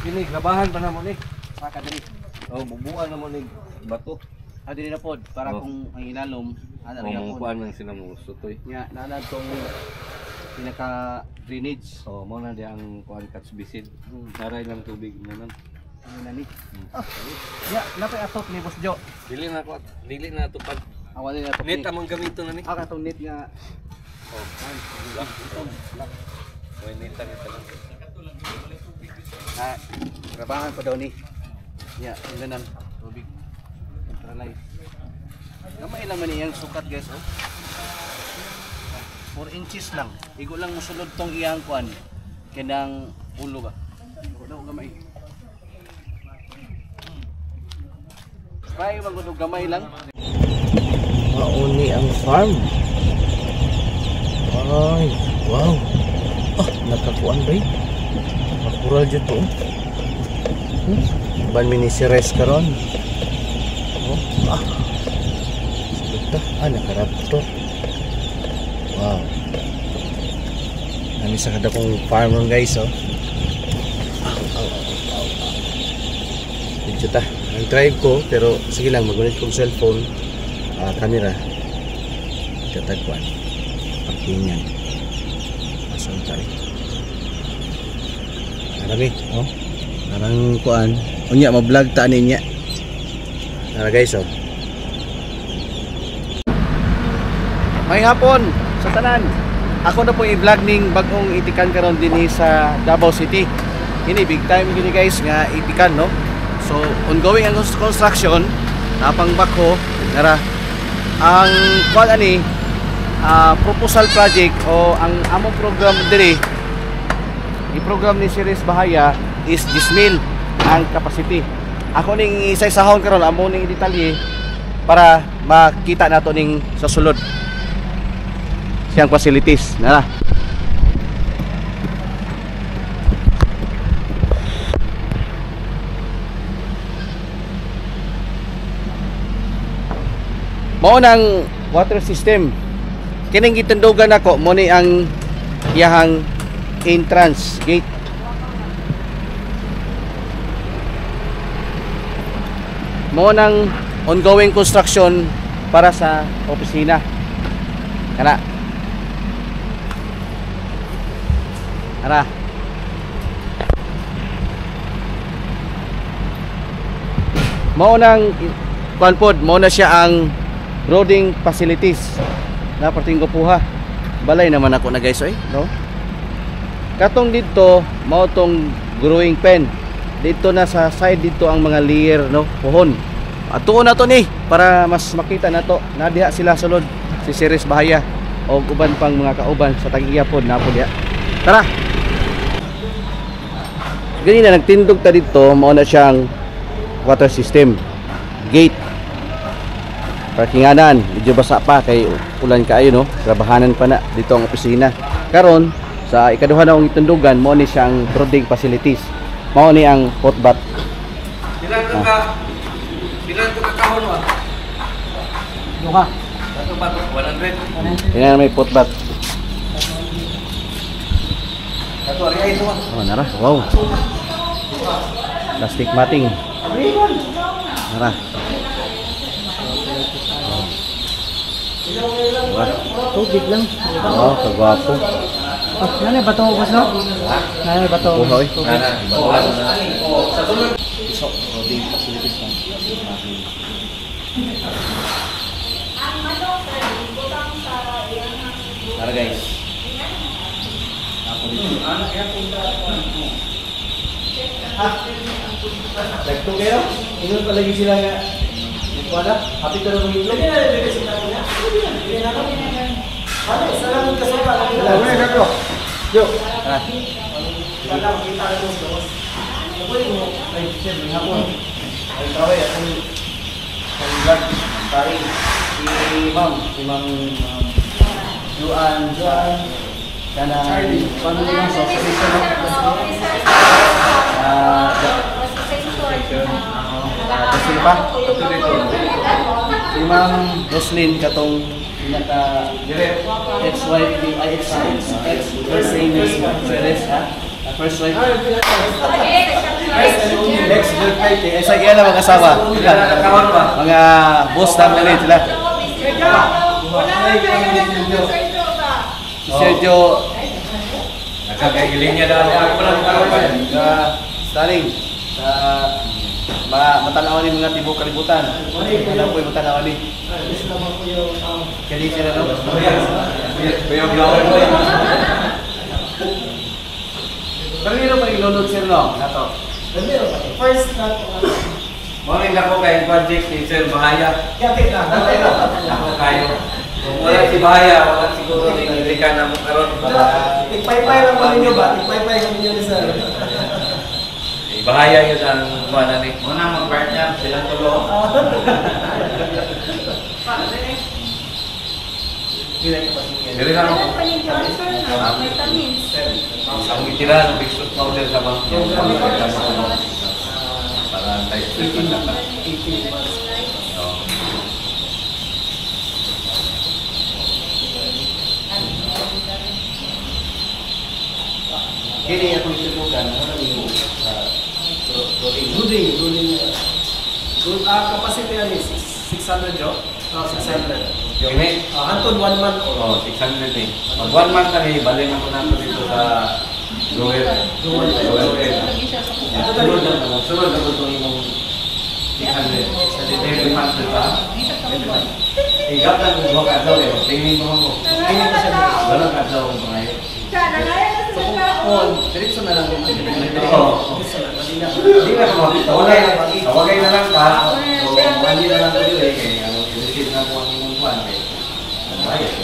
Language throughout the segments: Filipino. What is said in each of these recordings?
Kini gabahan pa namo ni. Saka diri. Oh, bubuan namo ni bato. Diri na pod para kung ang ilalom ana rin Oh, kuan man sila mo sutoy. Nya nanad tong pinaka drainage. Oh, mo na di ang kuan catch basin. Naray lang tubig mo nan. Ano na ni? Nya napay atok ni Boss Jo. Dili na tupad. Awali na atok. Net among gamito na ni. Katong net nga Oh, lock. Oy, neta lang. trabahan pa daw ni. Nya ganan tubig. Neutralize. Gamay lang man iyang sukat guys oh. 4 inches lang. Igo lang mosulod tong iyang kuan. Kanang ulo ba? Daw gamay. Bayo magudog gamay lang. Mauni ang farm. Ay, wow. Nakakuan ba? Nakakural dyan to. Ban mini-series karon. Sulit nakaraptor. Wow. Nami sa kada kong farm ron guys Medyo ang drive ko pero sige lang magunit kong cellphone camera katagwan parkingan asang tayo marami parang kuan unya ma-vlog ta ninya tara guys May hapon sa tanan. Ako na po i-vlog ning bagong itikan karon dinhi sa Davao City. Ini big time gini guys nga itikan no. So ongoing ang construction napang bako nara ang kuan ani proposal project o ang among program diri i-program ni Series Bahaya is 10,000 ang capacity. Ako ning isa-isahon karon amo ning detalye para makita nato ning sa sulod siyang facilities na. Mao nang water system. Kining gitundugan nako mo ni ang iyahang entrance gate. Mao nang ongoing construction para sa opisina. Kana. Ara. Mao nang kuan mao na siya ang roading facilities na perting Gopuha. Balay naman ako na guys no. Katong dito mao tong growing pen. Dito na sa side dito ang mga layer no, pohon. Atuon na to ni para mas makita nato na diha sila sulod si Series Bahaya o uban pang mga kauban sa tag-iya pod na po diha. Tara. Ganina nagtindog ta dito mao na siyang water system gate parkinganan medyo basa pa kay ulan kaayo no trabahanan pa na dito ang opisina karon sa ikaduha na ang itundugan mao ni siyang roading facilities mao ni ang potbat Bilang ko ka kahon wa. duha Bato bato 100. ina may potbat Bato ari ay to. nara wow plastic matting nara tubig lang. kagwapo Nani bato ko no? Nani bato. buhoy Sa sunod isok roading facilities lang nara guys ako dito Nagto kayo? Ingon pa lagi sila nga. Wala, happy ka na mong itlog. Hindi na nalagay sila niya. Hindi na kami na. Ano, isa lang ang kasama. Wala, wala ka ko. Yo. Wala, makita ka mo. Pwede mo. Ay, siyempre, may hapon. Ay, kaway, akong vlog. Pari, si Ma'am Juan. Kana, paano naman sa operation ng kasi pa si Ma'am Roslyn katong pinaka ex-wife ni ex-first name is Perez ha first wife Sa iya na mga asawa. Nakakawan ba? Mga boss na ulit sila. Si Sergio, Nakakaigiling niya daw. Ako lang kawan. Stalin, matanawan ni mga tibok kalibutan. Ano po yung matanawan ni? Kali sila no? Bayang lawan mo yun. Pero yun pa yung lunod sir no? Nato. First na Morning na ko kay project ni Sir Bahaya. Ako kayo. Kung wala si Bahaya, wala siguro ni Rika na mo karon. Ipay-pay lang mo ninyo ba? Ipay-pay lang ninyo ni sir. Bahaya yun ang kuha ni. Muna mag-partner silang tulo. Dili na mo. Ang itira ng big suit model sa mga para tayo sa Kini ako itutukan, ano yung Ruling. Capacity yan is 600 jo? 600. Ini? Anton 1 month. Oh, 600 eh. Mag 1 month na eh, balik ako nato dito sa Roel. Sunod na ito yung 600. Every month dito. Igap na kung buwag adlaw eh. Tingin mo ako. Walang adlaw kung pangayon. diretso na lang. Oo. Hindi na ako. Tawagay na lang ka. Mali na lang ko yun eh. Kaya i-receive na po ang inyong kuwan eh. Ano ba yun?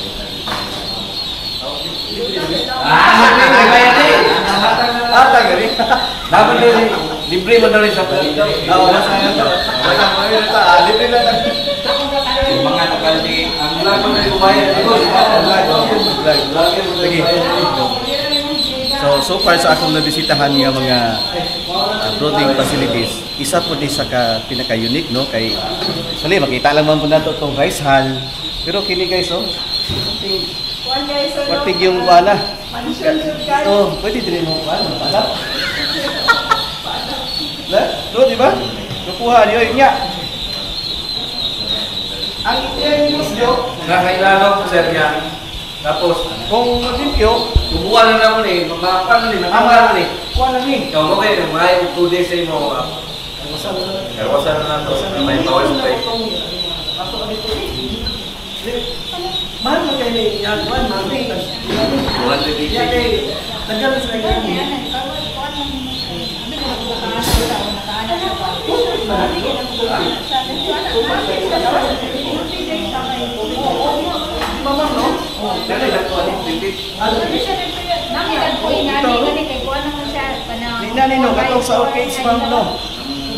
Tagari. Dapat din, libre mo na rin sa pulito. Oo, libre na lang. Yung mga nakaldi, ang vlog mo na yung kumayan. So far sa akong nabisitahan nga mga brooding facilities, isa po ni sa pinaka-unique no kay sali makita lang man po nato tong rice hall. Pero kini guys oh, patig yung wala. Oh, pwede din mo wala. No, di ba? Kukuha niyo yun nga. Ang musyo, Nakailanong ko sir yan. Tapos, kung limpyo, tubuan na naman eh. Paano ni? Matanggal ni. kuha lang ni. Ikaw mo kayo, may 2 days sa imo. Karwasan na nato. May bawal sa tayo. Mahal mo kayo ni yan. Mahal mo kayo. 280. Tagal sa kayo. Dali lang ko ni Pipit. Tingnan ninyo, katong sa OKX ma'am no.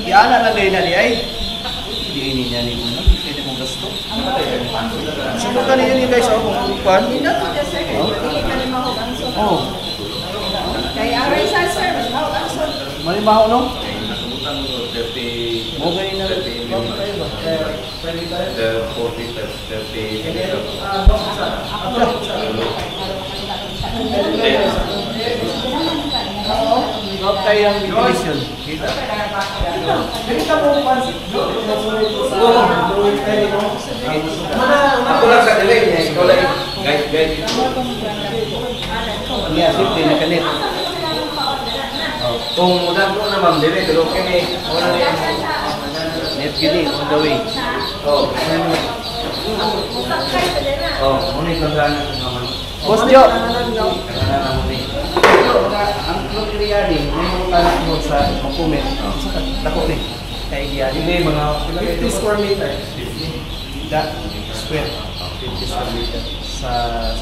Iana na din na di ay. Hindi ini niya ni mo. Pwede mong gasto. Subukan niyo ni guys ako kung kuan. Oh. Kaya aray sa sir, Malimaho no? Nasabutan mo 30. Mo gani na. 30 40 Drop tayo ang definition. Kita. Hindi ka mo pansit. Ako lang sa delay niya. Ikaw lang. Guide. Niya, simple na kanit. Kung muna ko na ma'am, delay. Pero okay ni. Wala na yan. Net gini, on the way. Oh. Oh, muna ito lang naman. Boss Jo! Kaya na muna. Ang club area ni, may mga kanak mo sa comment. Sa dako ni. Kay area ni. Hindi, mga 50 square meter. Da, square. 50 square meter. Sa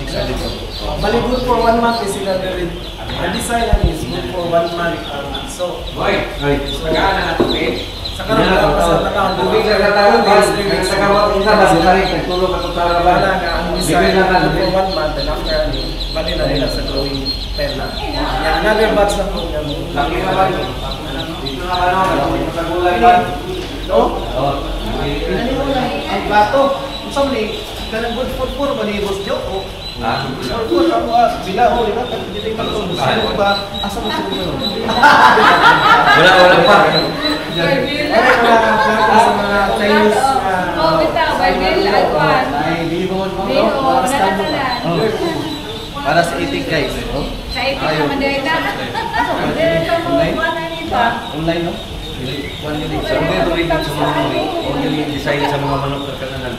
600 po. Bali good for 1 month is sila rin. Ang design lang is good for 1 month. So, Boy, tagaan na natin eh. sa karoon na sa takaan. Tubig sa katawag, ang tagawag isa, balik nagtulog ako sa Wala laban. nga ang design good for 1 month and after bali na nila sa growing pen na. Another batch na po niya mo. Laki na ba yun? Dito na ano, sa gulay ba? No? Oo. Ang plato. Saan ni? Kanang good food po ba ni Boss Jo? O? Ha? Good food ako bila o di ba? Hindi tayo pagtulog. Sino ba? Asa mo siguro? Wala pa. Barbilla. Sa mga Chinese. Oh, bitaw, Barbilla, Alwan. Ay, bihon mo. Biho, mananatalan. Para sa itik guys. Sa ipin naman din na. Dito mo, wala nito. Online no? One minute. So, hindi ito rin sa mga manok. Huwag nyo yung design sa mga manok na kananan.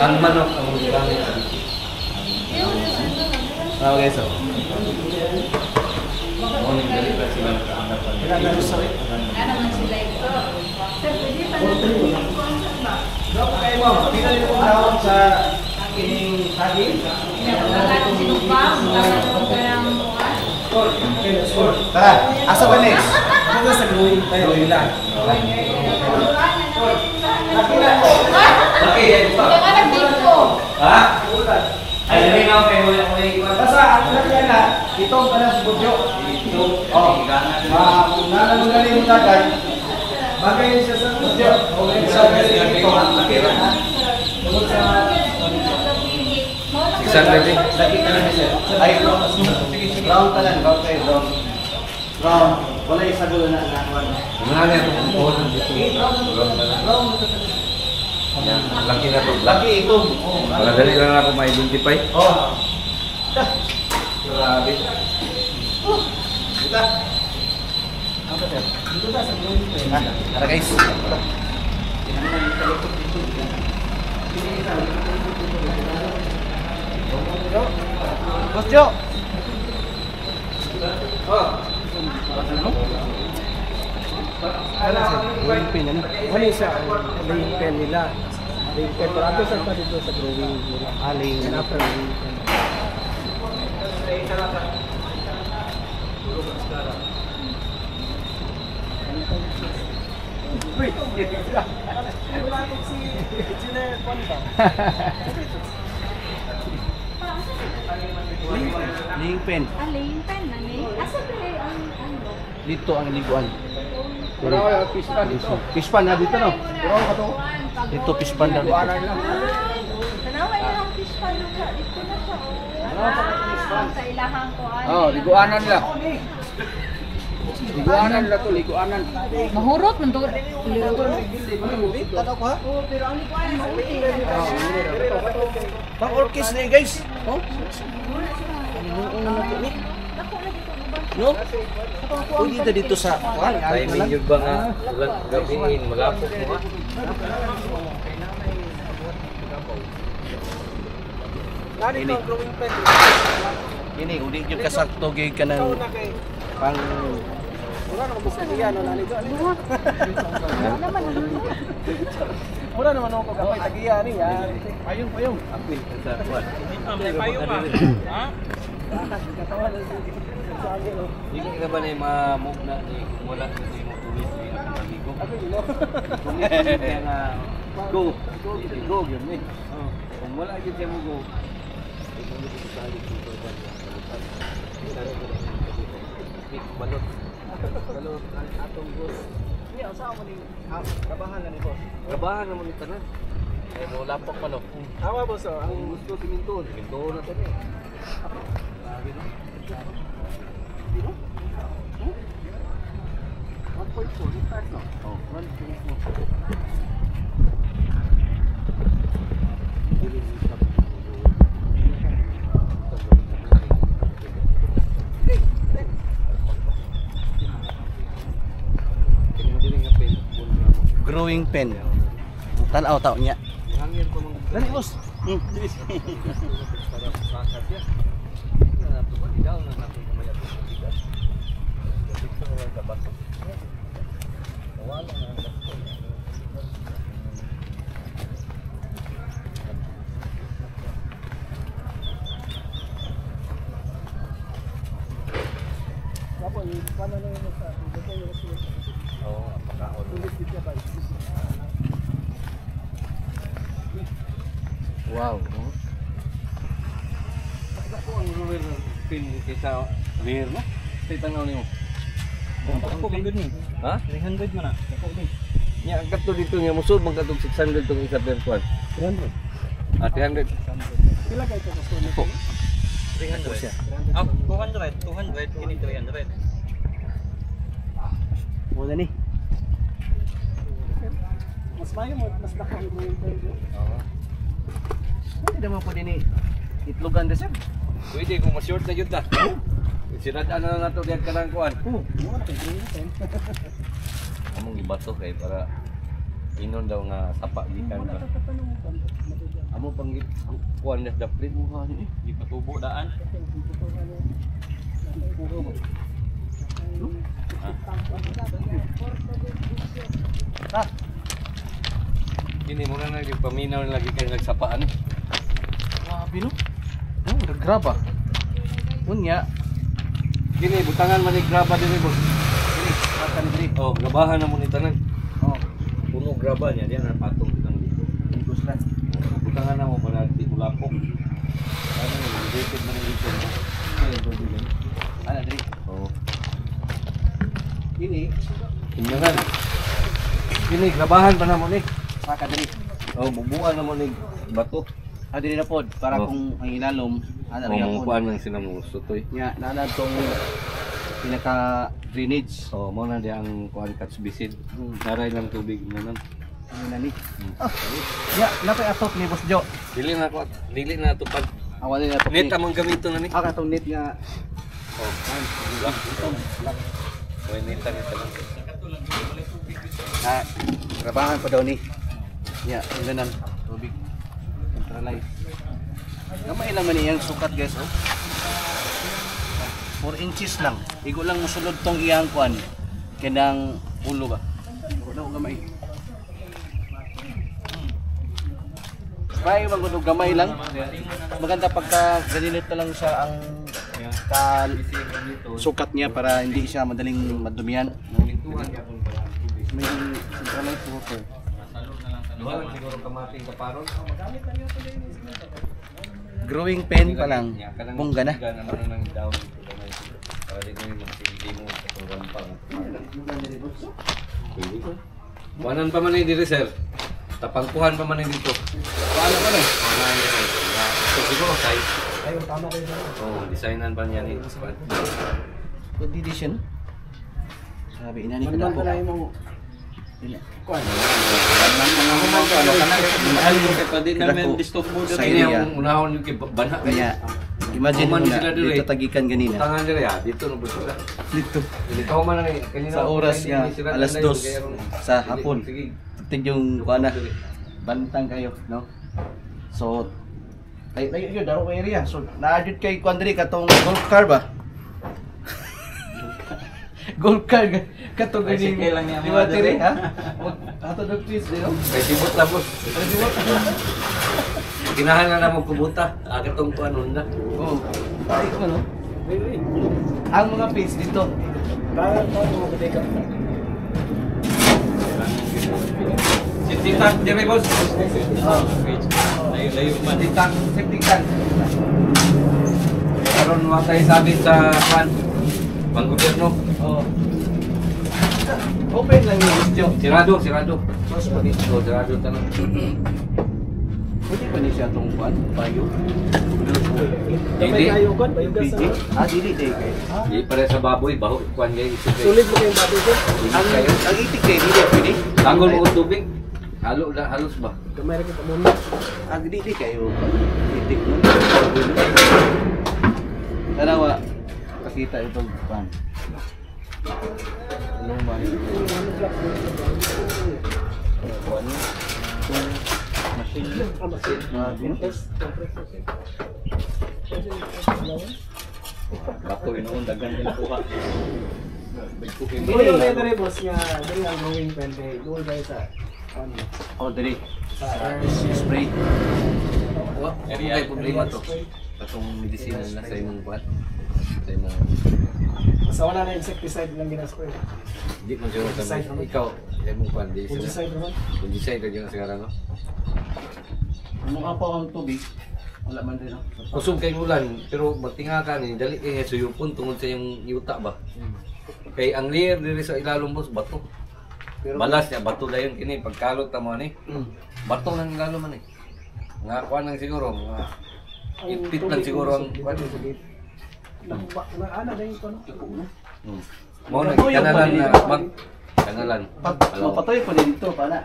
Ang manok, ang gamit. Okay, so. Huwag nyo galit na sila nakaandapan. Ano man sila ito? Sir, pwede pa Okay, ma'am. Pila niyo kung tawag sa kining saging? Nakakatong sinupang, nakakatong karang Tara, asa ba next? Ako sa growing nila. Okay, yan pa. Yung anak dito. Ha? Ay, hindi nga kayo wala ko yung iwan. Basta, anak yan na, itong pala sa budyo. Ito, Oh, higangan. kung nananagaling mo dagat, bagay yun siya sa budyo. Okay, Isa na siya kayo ang nakira. tungkol sa... 600 eh. Lagi ka na sir. Ay, brown ka lang, brown kayo, brown. Brown, wala yung sagulo na nakuha. Mga nga itong puhunan dito. Yan, laki na ito. Lagi ito. Para dali lang ako ma-identify. Oh. Grabe. Dito. Dito ba sa growing pen? Tara guys. Boss Jo. Growing pen yan. Ano siya? Laying pen nila. Laying pen. Pero ako sa dito sa growing nila. Aling. After laying pen. Ling pen. Aling pen na ni. Asa pala ang ano? Dito ang liguan. Pero ako pispan dito. Pispan na dito no. Pero ako to. Dito pispan daw dito. Buwanan lang. Tanawa niya ang fish pan lugar. Dito na siya. Sa ilahang ko. Oh, liguanan lang. Liguanan lang to, liguanan. Mahurot man to. Tanaw ko ha? Oo, pero ang likuan mo. Pang orkes na guys. Oh. No? Pwede na dito sa kuhan. Timing yun ba nga? Gabihin, malapot mo ha? Ini. Ini, uli yung kasakto gig ka ng pang... Mura naman gusto niya, no? Nalito. Mura naman ako kapay tagiya niya. Payong, payong. Apil ka sa kuwan. Payong ba? Ha? Hindi ka ba na yung mga move na wala sa yung tulis yung nakapaligo? Kaya nga, go. Go, yun eh. Kung wala yun siya mo go, balot. Balot, atong boss. Iya, saan mo ni kabahan na ni boss? Trabahan naman ito na. Eh, mo lapok pa no. Tama boss, oh. Ang gusto siminto, siminto na ito eh. Sabi no? 1.4 hectares no? Oh, 1.4. Growing pen. Tanaw tao niya. Hangin pa mga Dali boss. para bakat ya. Na to di daw na natin kumayat sa bigas. Dito ang kabato. Wala na. Paano na yun sa dito yung Oo, apakaon. Wow. Ako ang ruler ng pin kaysa rear no? Sa tanaw niyo. Ako ganda ni. Ha? 300 man na. Ako din. Nya agad to dito nga musod man katong 600 tong isa per kwan. 300. Ah, 300. Pila kayo ito gusto nito? 300 siya. 200, 200, kini 300. Muna ni. Mas mayo mo, mas dako ang growing pen. Oo. Hindi naman po din itlogan de sir. Pwede kung ma-short na yun ta. Sinadaan na lang ito diyan ka ng kuhan. Oo, mo na kay growing pen. Among ibato kay para inon daw nga sapa gikan ba. Amo pang kuhan na daplit mo ha ni. Di patubo daan. Ha? Kini mo na paminaw na lagi kay nagsapaan. Grabe no? Oh, naggraba. Unya, Kini butangan man ni graba diri boss. dili, matan dili. Oh, grabahan na mo ni tanan. Oh, Puno graba niya diyan na patong kitang dito. igos na. Butangan na mo para di ulapok. Ano ni related man dito. Kaya ito din. Ana dili. Oh. Ini, Kinyangan. Kini grabahan pa na mo ni. saka dili. Oh, bubuan na mo ni bato. Dili na pod para Oh. kung ang ilalom, ana Oh, rin mga pod. kuan man sila mo sutoy. Nya nana tong pinaka drainage. Oh, mo na di ang kuan catch basin. Naray lang tubig naman. Ano na ni? Ya, napay atok ni Boss Jo. Dili na ko, dili na tupad. Awali na atok Net ni. among gamito na ni. Ah, katong net nga. Oh, lock. May neta lang. Ah, trabahan pa daw ni. Ya, ang ganang tubig. Centralize. Gamay lang man iyang sukat guys, oh. 4 inches lang. Igo lang musulod tong iyang kuan. Kanang ulo ba? Wala ko gamay. Bay magudog gamay lang. Maganda pagka galinit na lang siya ang sukat niya para hindi siya madaling madumihan. May centralized water. Duha lang siguro kamating kaparon. Growing pen pa lang. Bongga na. Naman nang down dito gamay. Para di ko magsindi mo sa program pa. Buwanan pa man ni diri sir. Tapangkuhan pa man ni dito. Paano pa na? So siguro size. Ayun, tama rin yun. Oh, designan pa niya ni. Good edition. Sabi ina ni Manuman kada pa na ko. yung kuan. Sa Ini area. ang unahon yung banha Kaya kaya. imagine mo Kuman na sila diri. dito tagikan ganina. Tangan diri ah, dito no buso ka. Dito. Ikaw man na kanina Sa oras nga alas 2 sa hapon. Sige. Tig yung kuana. Bantang kayo, no? So ay yun daro ko area. So naadjud kay kuan diri katong golf car ba? Golf car katong gani. Bicycle lang niya, Di ba mga tiri dali. ha? Ato dog twist di no? Kay sibot lang boss. Ginahan na mo kubuta. Agatong kuan Honda. Oh. Ay ko no. Ang mga pins dito. Para ko mo ka. Safety tank dire boss. Oh. Layo man di tank. Safety tank. Karon wa tay sabit sa kuan. Panggobyerno. Oh. Open lang yung video. Sirado. Close pa dito. So sirado tanong. Pwede ba ni siya itong kuan? Payo? Damay Hindi. kayo kuan, bayugas sa. Ah, dili day kay. Di pare sa baboy baho kuan gay isip. Sulit mo kayong baboy ko. Ang itik day dili pwede. Tanggol mo tubig. Halos ba? Gamay ra kita muna. Ang dili kayo. Itik mo. Dalawa. Pakita itong kuan. Anong man? Kuan. Machine. Bato inoon dagan din kuha. Dili yung letter boss nga, dili ang growing pen kay duol kayo sa kuan. Oh, dili. Sa RC Spray. Wa, ay problema to. Katong medisina na sa imong kuan. Sa imong Sa wala na insecticide lang ginaspray. di mo siguro kami. Ikaw, sa imong kuan di sila. Fungicide naman. Kung decide ka dyan sekarang no. Ang mga pa ang tubig. Wala man din. Kusog kay ulan, pero magtinga ka ni dali kay suyupon tungod sa yung yuta ba. Kay ang layer diri sa ilalom boss bato. Pero Balas niya bato dayon kini pagkalot ta mo ni. Bato lang ilalom man eh. Nga kuan lang siguro, mga ipit lang siguro ang kuan. Ana na yung kuan. Mo na kanalan na Kangalan. Mapatoy ko din dito, pana.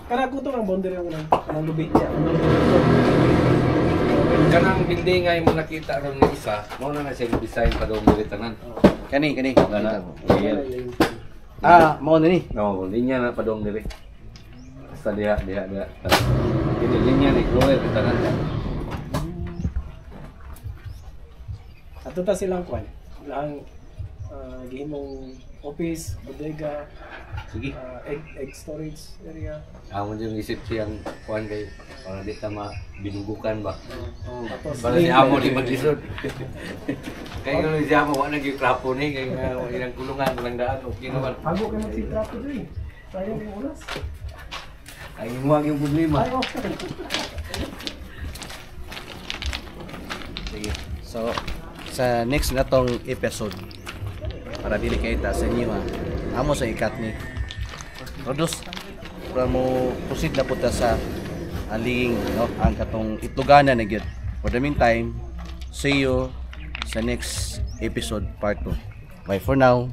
Kana ko to ang boundary ko ng lubid niya. Kanang building nga mo nakita ron ng isa, mo na siya design pa daw mga tanan. Kani. Gana. Mo na ni. No, linya na pa daw diri. Basta diha. Ini linya ni Chloe tanan. Ato ta silang kwan. Lang gihimong office, bodega, Sige. egg storage area. Amo yung isip siyang kuan kay para di ta binubukan ba. Tapos Para si amo di maglisod. Kaya kung si amo wala nang krapo ni kay ilang kulungan walang daan okay naman. Hago ka na si trapo diri. Tayo yung oras. Ay mo yung problema. Ay, okay. Sige. So, sa next na tong episode, para dili kay ta sa inyo ha. Amo sa ikat ni Rodos. Para mo proceed na punta sa aling no, ang katong itugana na gyud. For the meantime, see you sa next episode part 2. Bye for now.